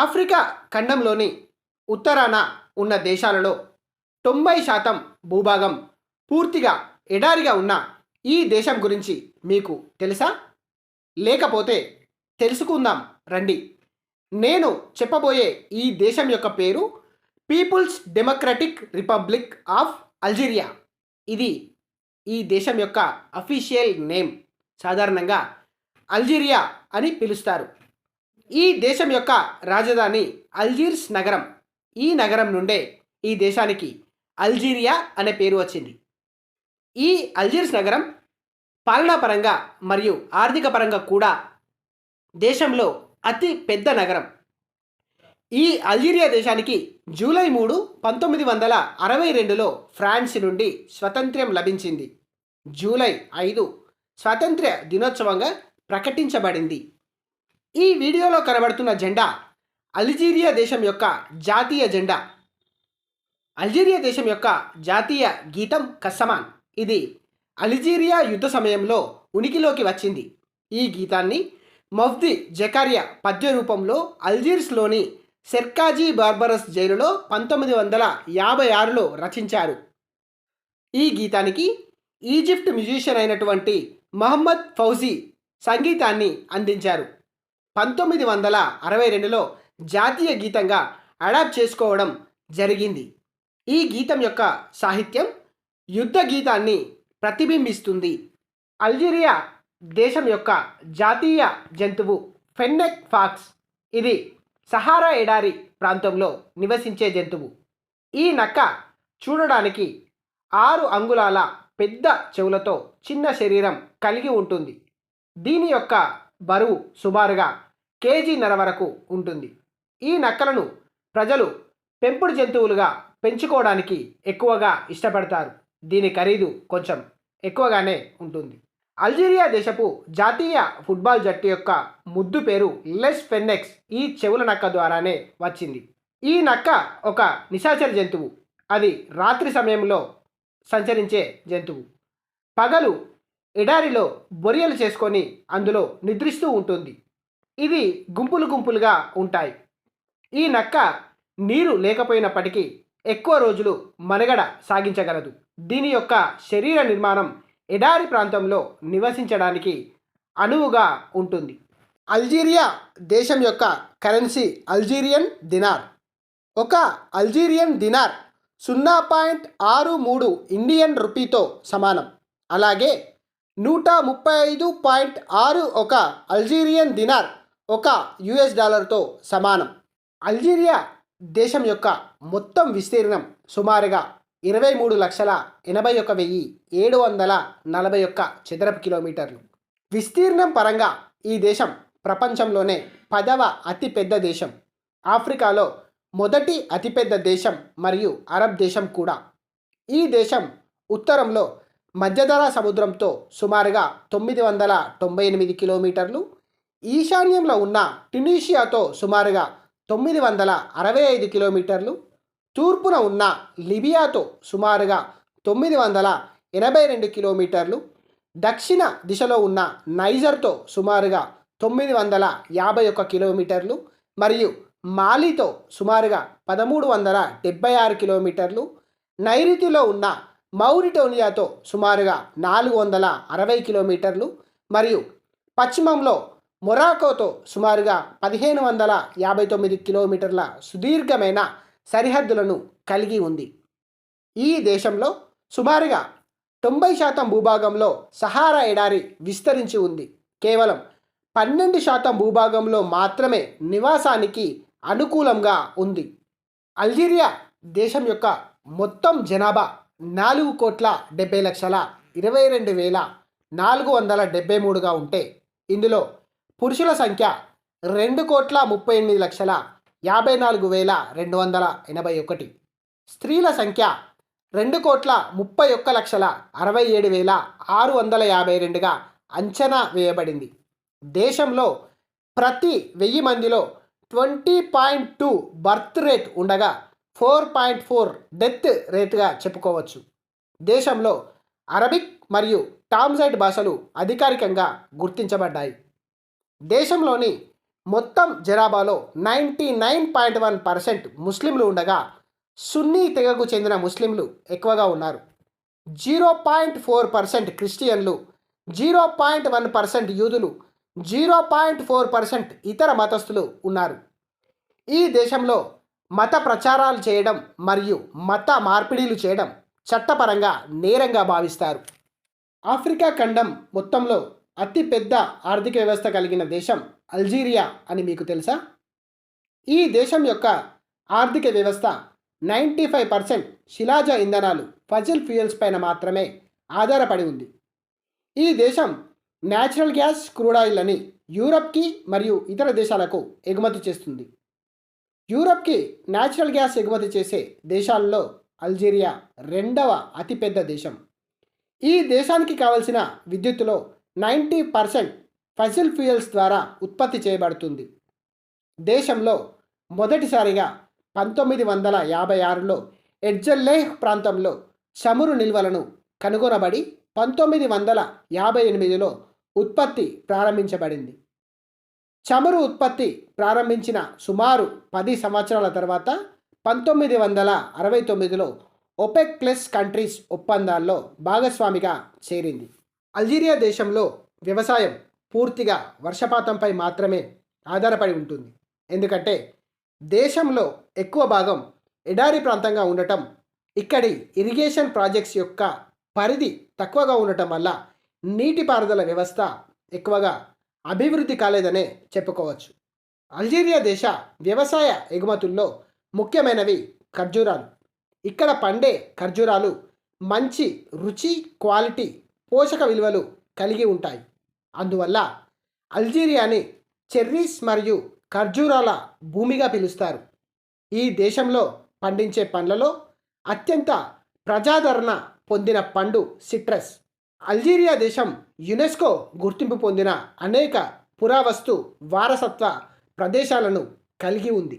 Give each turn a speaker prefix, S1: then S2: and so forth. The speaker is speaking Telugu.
S1: ఆఫ్రికా ఖండంలోని ఉత్తరాన ఉన్న దేశాలలో 90% భూభాగం పూర్తిగా ఎడారిగా ఉన్న ఈ దేశం గురించి మీకు తెలుసా? లేకపోతే తెలుసుకుందాం రండి. నేను చెప్పబోయే ఈ దేశం యొక్క పేరు People's Democratic Republic of Algeria. ఇది ఈ దేశం యొక్క అఫీషియల్ నేమ్. సాధారణంగా అల్జీరియా అని పిలుస్తారు. ఈ దేశం యొక్క రాజధాని అల్జీర్స్ నగరం. ఈ నగరం నుండే ఈ దేశానికి అల్జీరియా అనే పేరు వచ్చింది. ఈ అల్జీర్స్ నగరం పాలనాపరంగా మరియు ఆర్థిక పరంగా కూడా దేశంలో అతి పెద్ద నగరం. ఈ అల్జీరియా దేశానికి జూలై 3, 1962లో ఫ్రాన్స్ నుండి స్వతంత్ర్యం లభించింది. జూలై 5 స్వాతంత్ర్య దినోత్సవంగా ప్రకటించబడింది. ఈ వీడియోలో కనబడుతున్న జెండా అల్జీరియా దేశం యొక్క జాతీయ జెండా. అల్జీరియా దేశం యొక్క జాతీయ గీతం కస్సమాన్. ఇది అల్జీరియా యుద్ధ సమయంలో ఉనికిలోకి వచ్చింది. ఈ గీతాన్ని మఫ్ది జకారియా పద్య రూపంలో అల్జీర్స్లోని సెర్కాజీ బార్బరస్ జైలులో 1956లో రచించారు. ఈ గీతానికి ఈజిప్ట్ మ్యూజిషియన్ అయినటువంటి మహమ్మద్ ఫౌజీ సంగీతాన్ని అందించారు. 1962లో జాతీయ గీతంగా అడాప్ట్ చేసుకోవడం జరిగింది. ఈ గీతం యొక్క సాహిత్యం యుద్ధ గీతాన్ని ప్రతిబింబిస్తుంది. అల్జీరియా దేశం యొక్క జాతీయ జంతువు ఫెన్నెక్ ఫాక్స్. ఇది సహారా ఎడారి ప్రాంతంలో నివసించే జంతువు. ఈ నక్క చూడడానికి 6 అంగుళాల పెద్ద చెవులతో చిన్న శరీరం కలిగి ఉంటుంది. దీని యొక్క బరువు సుమారుగా కేజీన్నర వరకు ఉంటుంది. ఈ నక్కలను ప్రజలు పెంపుడు జంతువులుగా పెంచుకోవడానికి ఎక్కువగా ఇష్టపడతారు. దీని ఖరీదు కొంచెం ఎక్కువగానే ఉంటుంది. అల్జీరియా దేశపు జాతీయ ఫుట్బాల్ జట్టు యొక్క ముద్దు పేరు లెస్ ఫెన్నెక్స్ ఈ చెవుల నక్క ద్వారానే వచ్చింది. ఈ నక్క ఒక నిశాచర జంతువు. అది రాత్రి సమయంలో సంచరించే జంతువు. పగలు ఎడారిలో బొరియలు చేసుకొని అందులో నిద్రిస్తూ ఉంటుంది. ఇవి గుంపులు గుంపులుగా ఉంటాయి. ఈ నక్క నీరు లేకపోయినప్పటికీ ఎక్కువ రోజులు మనుగడ సాగించగలదు. దీని యొక్క శరీర నిర్మాణం ఎడారి ప్రాంతంలో నివసించడానికి అనువుగా ఉంటుంది. అల్జీరియా దేశం యొక్క కరెన్సీ అల్జీరియన్ దినార్. ఒక అల్జీరియన్ దినార్ 0.63 ఇండియన్ రూపీతో సమానం. అలాగే 135.61 అల్జీరియన్ దినార్ ఒక యుఎస్ డాలర్తో సమానం. అల్జీరియా దేశం యొక్క మొత్తం విస్తీర్ణం సుమారుగా 23,81,741 చదరపు కిలోమీటర్లు. విస్తీర్ణం పరంగా ఈ దేశం ప్రపంచంలోనే 10వ అతిపెద్ద దేశం. ఆఫ్రికాలో మొదటి అతిపెద్ద దేశం మరియు అరబ్ దేశం కూడా. ఈ దేశం ఉత్తరంలో మధ్యధరా సముద్రంతో సుమారుగా 998 కిలోమీటర్లు, ఈశాన్యంలో ఉన్న ట్యునీషియాతో సుమారుగా 965 కిలోమీటర్లు, తూర్పున ఉన్న లిబియాతో సుమారుగా 982 కిలోమీటర్లు, దక్షిణ దిశలో ఉన్న నైజర్తో సుమారుగా 951 కిలోమీటర్లు మరియు మాలితో సుమారుగా 1376 కిలోమీటర్లు, నైరుతిలో ఉన్న మౌరిటోనియాతో సుమారుగా 460 కిలోమీటర్లు మరియు పశ్చిమంలో మొరాకోతో సుమారుగా 1559 కిలోమీటర్ల సుదీర్ఘమైన సరిహద్దులను కలిగి ఉంది. ఈ దేశంలో సుమారుగా 90% భూభాగంలో సహారా ఎడారి విస్తరించి ఉంది. కేవలం 12% భూభాగంలో మాత్రమే నివాసానికి అనుకూలంగా ఉంది. అల్జీరియా దేశం యొక్క మొత్తం జనాభా 4,70,22,473గా ఉంటే ఇందులో పురుషుల సంఖ్య 2,38,54,281, స్త్రీల సంఖ్య 2,31,67,652గా అంచనా వేయబడింది. దేశంలో ప్రతి 1000 మందిలో 20.2 బర్త్ రేట్ ఉండగా 4.4 డెత్ రేట్గా చెప్పుకోవచ్చు. దేశంలో అరబిక్ మరియు టామ్సైట్ భాషలు అధికారికంగా గుర్తించబడ్డాయి. దేశంలోని మొత్తం జనాభాలో 99.1% ముస్లింలు ఉండగా సున్నీ తెగకు చెందిన ముస్లింలు ఎక్కువగా ఉన్నారు. 0.4% క్రిస్టియన్లు, 0.1% యూదులు, 0.4% ఇతర మతస్థులు ఉన్నారు. ఈ దేశంలో మత ప్రచారాలు చేయడం మరియు మత మార్పిడిలు చేయడం చట్టపరంగా నేరంగా భావిస్తారు. ఆఫ్రికా ఖండం మొత్తంలో అతిపెద్ద ఆర్థిక వ్యవస్థ కలిగిన దేశం అల్జీరియా అని మీకు తెలుసా? ఈ దేశం యొక్క ఆర్థిక వ్యవస్థ 95% శిలాజ ఇంధనాలు ఫజిల్ ఫ్యూయల్స్ పైన మాత్రమే ఆధారపడి ఉంది. ఈ దేశం న్యాచురల్ గ్యాస్, క్రూడ్ ఆయిల్ అని యూరప్కి మరియు ఇతర దేశాలకు ఎగుమతి చేస్తుంది. యూరప్కి న్యాచురల్ గ్యాస్ ఎగుమతి చేసే దేశాల్లో అల్జీరియా రెండవ అతిపెద్ద దేశం. ఈ దేశానికి కావలసిన విద్యుత్తులో 90% ఫసిల్ ఫ్యూయల్స్ ద్వారా ఉత్పత్తి చేయబడుతుంది. దేశంలో మొదటిసారిగా 1956లో ఎడ్జల్లేహ్ ప్రాంతంలో చమురు నిల్వలను కనుగొనబడి 1958లో ఉత్పత్తి ప్రారంభించబడింది. చమురు ఉత్పత్తి ప్రారంభించిన సుమారు 10 సంవత్సరాల తర్వాత 1969లో ఒపెక్ ప్లస్ కంట్రీస్ ఒప్పందాల్లో భాగస్వామిగా చేరింది. అల్జీరియా దేశంలో వ్యవసాయం పూర్తిగా వర్షపాతంపై మాత్రమే ఆధారపడి ఉంటుంది. ఎందుకంటే దేశంలో ఎక్కువ భాగం ఎడారి ప్రాంతంగా ఉండటం, ఇక్కడి ఇరిగేషన్ ప్రాజెక్ట్స్ యొక్క పరిధి తక్కువగా ఉండటం వల్ల నీటిపారుదల వ్యవస్థ ఎక్కువగా అభివృద్ధి కాలేదనే చెప్పుకోవచ్చు. అల్జీరియా దేశ వ్యవసాయ ఎగుమతుల్లో ముఖ్యమైనవి ఖర్జూరాలు. ఇక్కడ పండే ఖర్జూరాలు మంచి రుచి, క్వాలిటీ, పోషక విలువలు కలిగి ఉంటాయి. అందువల్ల అల్జీరియాని చెర్రీస్ మరియు ఖర్జూరాల భూమిగా పిలుస్తారు. ఈ దేశంలో పండించే పండ్లలో అత్యంత ప్రజాదరణ పొందిన పండు సిట్రస్. అల్జీరియా దేశం యునెస్కో గుర్తింపు పొందిన అనేక పురావస్తు వారసత్వ ప్రదేశాలను కలిగి ఉంది.